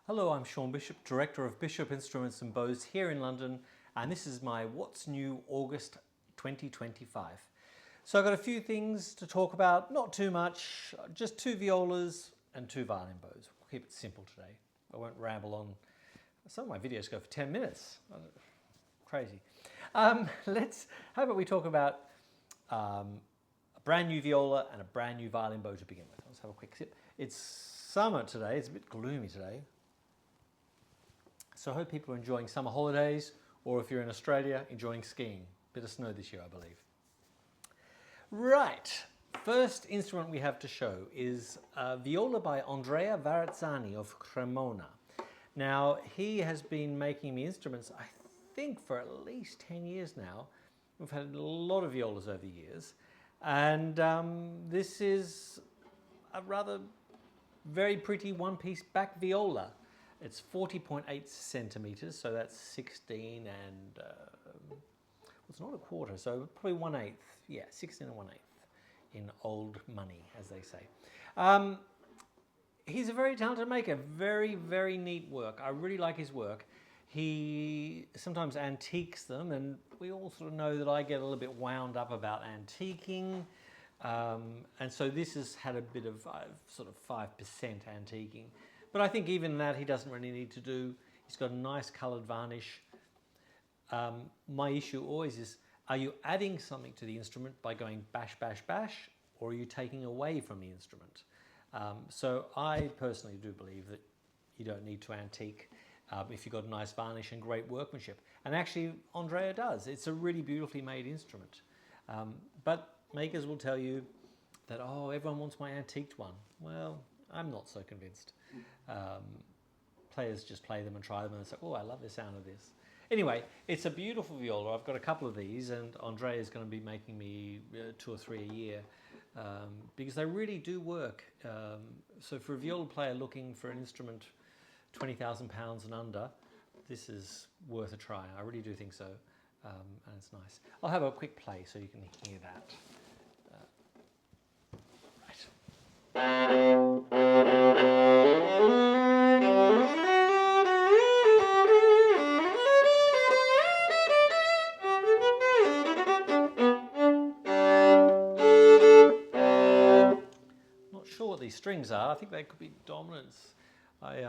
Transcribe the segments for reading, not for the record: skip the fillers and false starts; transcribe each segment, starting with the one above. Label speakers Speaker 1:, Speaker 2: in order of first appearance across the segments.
Speaker 1: Hello, I'm Sean Bishop, Director of Bishop Instruments and Bows here in London, and this is my What's New August 2025. So I've got a few things to talk about, not too much, just 2 violas and 2 violin bows. We'll keep it simple today. I won't ramble on. Some of my videos go for 10 minutes. Crazy. How about we talk about a brand new viola and a brand new violin bow to begin with. Let's have a quick sip. It's summer today, it's a bit gloomy today. So I hope people are enjoying summer holidays, or if you're in Australia, enjoying skiing. Bit of snow this year, I believe. Right, first instrument we have to show is a viola by Andrea Varazzani of Cremona. Now, he has been making me instruments, I think, for at least 10 years now. We've had a lot of violas over the years, and this is a rather very pretty one-piece back viola. It's 40.8 centimeters, so that's 16 and, it's not a quarter, so probably 1/8. Yeah, 16 and 1/8 in old money, as they say. He's a very talented maker, very, very neat work. I really like his work. He sometimes antiques them, and we all sort of know that I get a little bit wound up about antiquing. And so this has had a bit of sort of 5% antiquing. But I think even that he doesn't really need to do. He's got a nice coloured varnish. My issue always is, are you adding something to the instrument by going bash, bash, bash, or are you taking away from the instrument? So I personally do believe that you don't need to antique if you've got a nice varnish and great workmanship. And actually, Andrea does. It's a really beautifully made instrument. But makers will tell you that, oh, everyone wants my antiqued one. Well, I'm not so convinced. Players just play them and try them and say, oh, I love the sound of this. Anyway, it's a beautiful viola. I've got a couple of these, and Andrea is going to be making me 2 or 3 a year because they really do work. So for a viola player looking for an instrument £20,000 and under, this is worth a try. I really do think so, and it's nice. I'll have a quick play so you can hear that. Not sure what these strings are. I think they could be dominants. I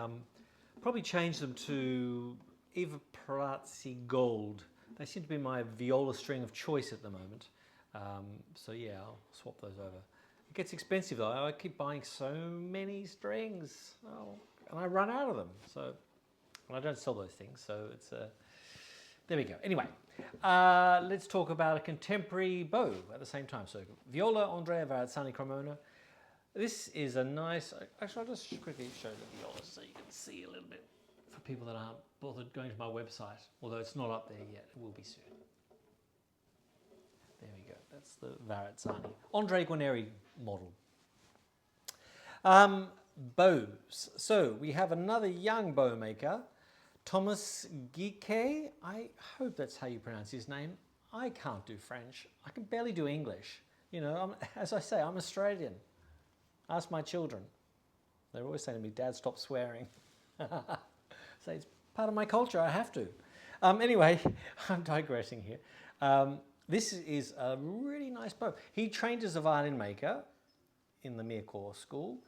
Speaker 1: probably changed them to Varazzani Gold. They seem to be my viola string of choice at the moment. So yeah, I'll swap those over. It gets expensive though. I keep buying so many strings, and I run out of them. So I don't sell those things. So it's there we go. Anyway, let's talk about a contemporary bow at the same time. So viola, Andrea Varazzani Cremona. This is a nice. Actually, I'll just quickly show the viola so you can see a little bit for people that aren't bothered going to my website. Although it's not up there yet, it will be soon. There we go. That's the Varazzani Andre Guarneri model. Bows. So we have another young bow maker, T.Giquet. I hope that's how you pronounce his name. I can't do French. I can barely do English. You know, as I say, I'm Australian. Ask my children. They're always saying to me, Dad, stop swearing. So it's part of my culture, I have to. Anyway, I'm digressing here. This is a really nice bow. He trained as a violin maker in the Mircore school,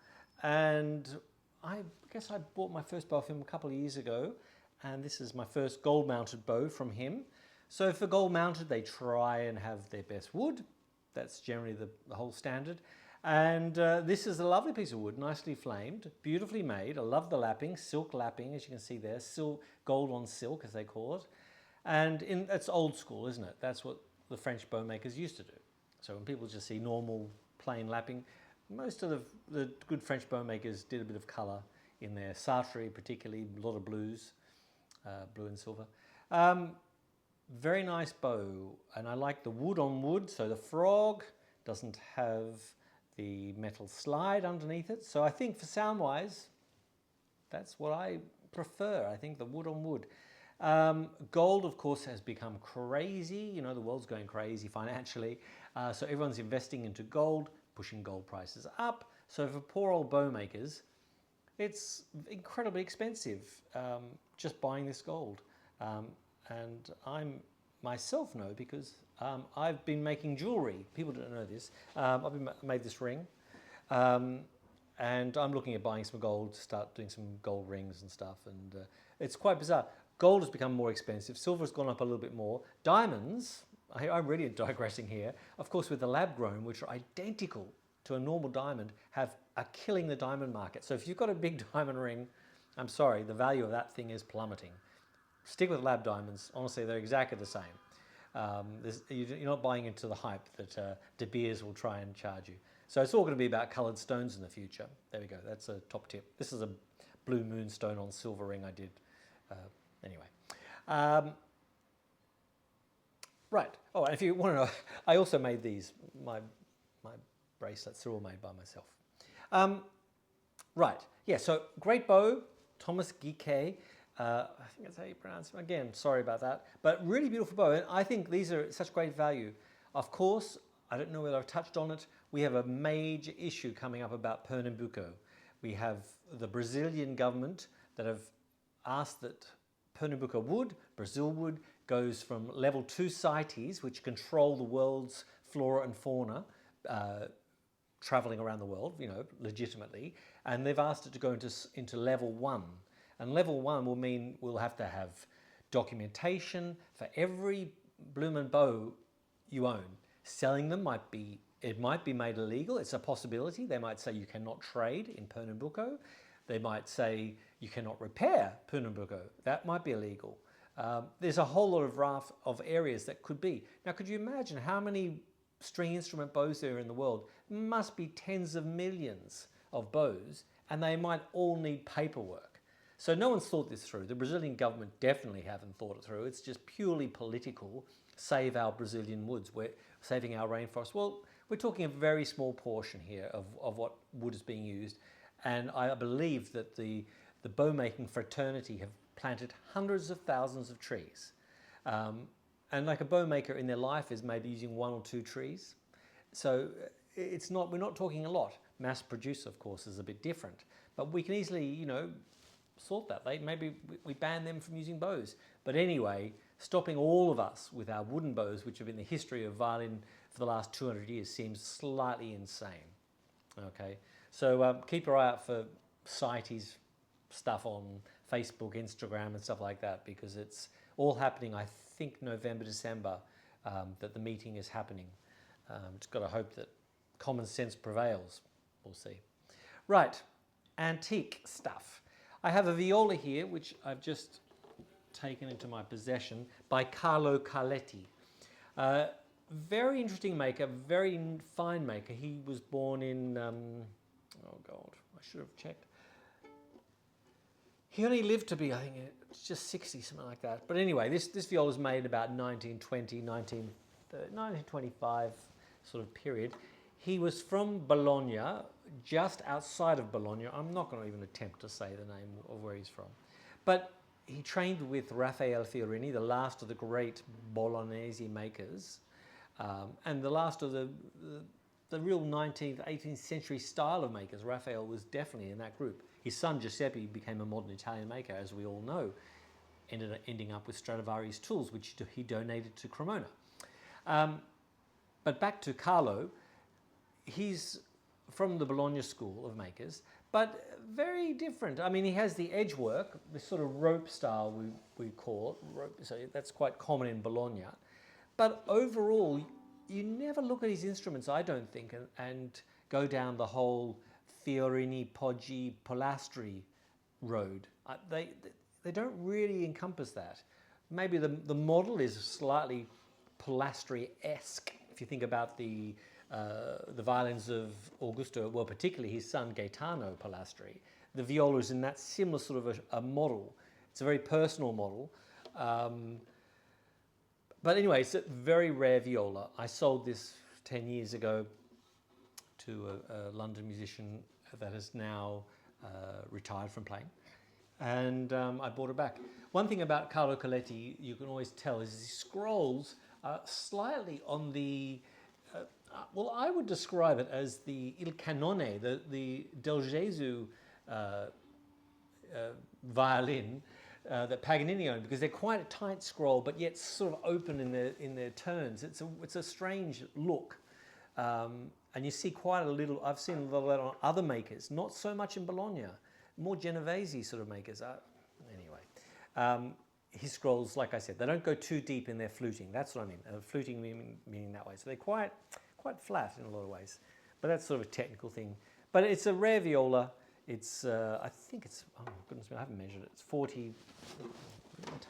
Speaker 1: and I guess I bought my first bow off him a couple of years ago, and this is my first gold-mounted bow from him. So for gold-mounted, they try and have their best wood. That's generally the whole standard. And this is a lovely piece of wood, nicely flamed, beautifully made. I love the lapping, silk lapping, as you can see there, gold on silk, as they call it. And it's old school, isn't it? That's what the French bow makers used to do. So when people just see normal, plain lapping, most of the good French bow makers did a bit of colour in their sartrerie, particularly a lot of blues, blue and silver. Very nice bow, and I like the wood on wood, so the frog doesn't have the metal slide underneath it. So I think for sound-wise, that's what I prefer. I think the wood on wood. Gold, of course, has become crazy. You know, the world's going crazy financially. So everyone's investing into gold, pushing gold prices up. So for poor old bow makers, it's incredibly expensive just buying this gold. And I'm myself know because I've been making jewelry. People don't know this. Made this ring. And I'm looking at buying some gold to start doing some gold rings and stuff. And it's quite bizarre. Gold has become more expensive. Silver's gone up a little bit more. Diamonds, I'm really digressing here. Of course, with the lab grown, which are identical to a normal diamond, are killing the diamond market. So if you've got a big diamond ring, I'm sorry, the value of that thing is plummeting. Stick with lab diamonds. Honestly, they're exactly the same. You're not buying into the hype that De Beers will try and charge you. So it's all going to be about coloured stones in the future. There we go. That's a top tip. This is a blue moonstone on silver ring I did. Anyway. Right. Oh, and if you want to know, I also made these. My bracelets are all made by myself. Right. Yeah, so great bow, T.Giquet. I think that's how you pronounce it. Again, sorry about that. But really beautiful bow. And I think these are such great value. Of course, I don't know whether I've touched on it. We have a major issue coming up about Pernambuco. We have the Brazilian government that have asked that Pernambuco wood, Brazil wood, goes from level 2 CITES, which control the world's flora and fauna, traveling around the world, legitimately, and they've asked it to go into level 1. And level 1 will mean we'll have to have documentation for every bloomin' bow you own. Selling them might be made illegal. It's a possibility. They might say you cannot trade in Pernambuco. They might say you cannot repair Pernambuco. That might be illegal. There's a whole lot of raft of areas that could be. Now, could you imagine how many string instrument bows there are in the world? Must be tens of millions of bows, and they might all need paperwork. So no one's thought this through. The Brazilian government definitely haven't thought it through. It's just purely political. Save our Brazilian woods. We're saving our rainforest. Well, we're talking a very small portion here of what wood is being used. And I believe that the bow making fraternity have planted hundreds of thousands of trees. And like a bow maker in their life is maybe using 1 or 2 trees. So we're not talking a lot. Mass produce, of course, is a bit different. But we can easily, sort that. Maybe we ban them from using bows. But anyway, stopping all of us with our wooden bows, which have been the history of violin for the last 200 years, seems slightly insane. Okay, so keep your eye out for CITES stuff on Facebook, Instagram, and stuff like that, because it's all happening, I think, November, December, that the meeting is happening. Just got to hope that common sense prevails. We'll see. Right, antique stuff. I have a viola here, which I've just taken into my possession, by Carlo Carletti. Very interesting maker, very fine maker. He was born in, oh God, I should have checked. He only lived to be, I think, just 60, something like that. But anyway, this viola was made about 1925 sort of period. He was from Bologna, just outside of Bologna. I'm not going to even attempt to say the name of where he's from. But he trained with Raffaele Fiorini, the last of the great Bolognese makers, and the last of the real 19th, 18th century style of makers. Raphael was definitely in that group. His son Giuseppe became a modern Italian maker, as we all know, ending up with Stradivari's tools, which he donated to Cremona. But back to Carlo, he's from the Bologna school of makers, but very different. I mean, he has the edge work, the sort of rope style we call it, so that's quite common in Bologna. But overall, you never look at his instruments, I don't think, and go down the whole Fiorini, Poggi, Polastri road. They don't really encompass that. Maybe the model is slightly Polastri-esque. If you think about the violins of Augusto, well, particularly his son Gaetano Polastri, the viola is in that similar sort of a model. It's a very personal model. But anyway, it's a very rare viola. I sold this 10 years ago to a London musician that has now retired from playing. And I bought it back. One thing about Carlo Carletti you can always tell is his scrolls are slightly on the, well, I would describe it as the Il Canone, the Del Gesù violin that Paganini owned, because they're quite a tight scroll, but yet sort of open in their turns. It's a strange look, and you see quite a little. I've seen a lot of that on other makers, not so much in Bologna, more Genovese sort of makers. Anyway, his scrolls, like I said, they don't go too deep in their fluting. That's what I mean. Fluting meaning that way. So they're quite flat in a lot of ways. But that's sort of a technical thing. But it's a rare viola. It's, I think it's, oh my goodness me, I haven't measured it. It's 40,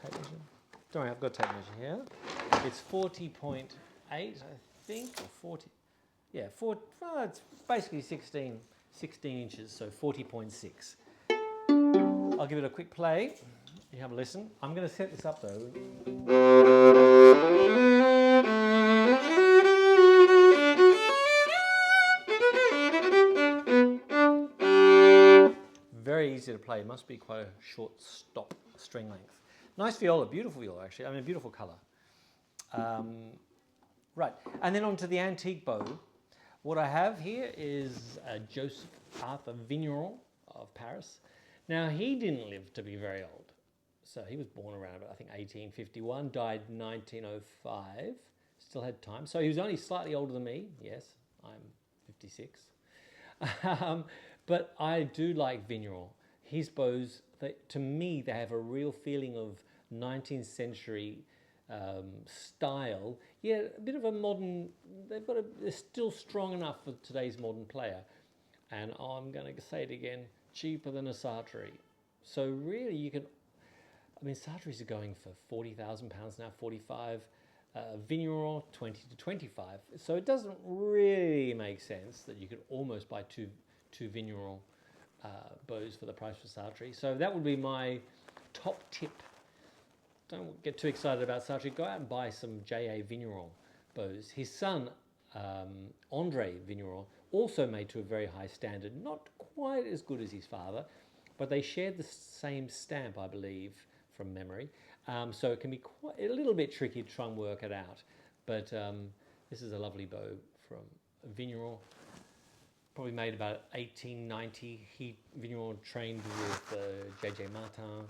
Speaker 1: tape measure? Don't worry, I've got a tape measure here. It's 40.8, I think, or 40, yeah, it's basically 16 inches, so 40.6. I'll give it a quick play. You have a listen. I'm going to set this up though. Very easy to play. It must be quite a short stop string length. Nice viola, beautiful viola actually. I mean, beautiful colour. Right, and then on to the antique bow. What I have here is Joseph Arthur Vigneron of Paris. Now, he didn't live to be very old. So he was born around about, I think, 1851, died 1905, still had time. So he was only slightly older than me. Yes, I'm 56. But I do like Vigneron. His bows, to me, they have a real feeling of 19th century style. Yeah, a bit of a modern, they're still strong enough for today's modern player. And I'm going to say it again, cheaper than a Sartori. So really you can, I mean, Sartoris are going for £40,000 now, 45. Vigneron, 20 to 25. So it doesn't really make sense that you could almost buy two Vigneron bows for the price of Sartori. So that would be my top tip. Don't get too excited about Sartori. Go out and buy some J.A. Vigneron bows. His son, Andrea Vigneron, also made to a very high standard. Not quite as good as his father, but they shared the same stamp, I believe, from memory. So it can be quite a little bit tricky to try and work it out. But this is a lovely bow from Vigneron. Probably made about 1890. Vigneron trained with J.J. Martin,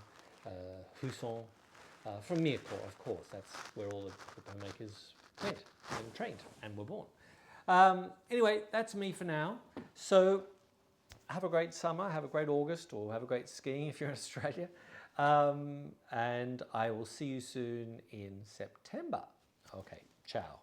Speaker 1: Husson, from Mirecourt, of course. That's where all the bow makers went and trained and were born. Anyway, that's me for now. So have a great summer, have a great August, or have a great skiing if you're in Australia. And I will see you soon in September. Okay, ciao.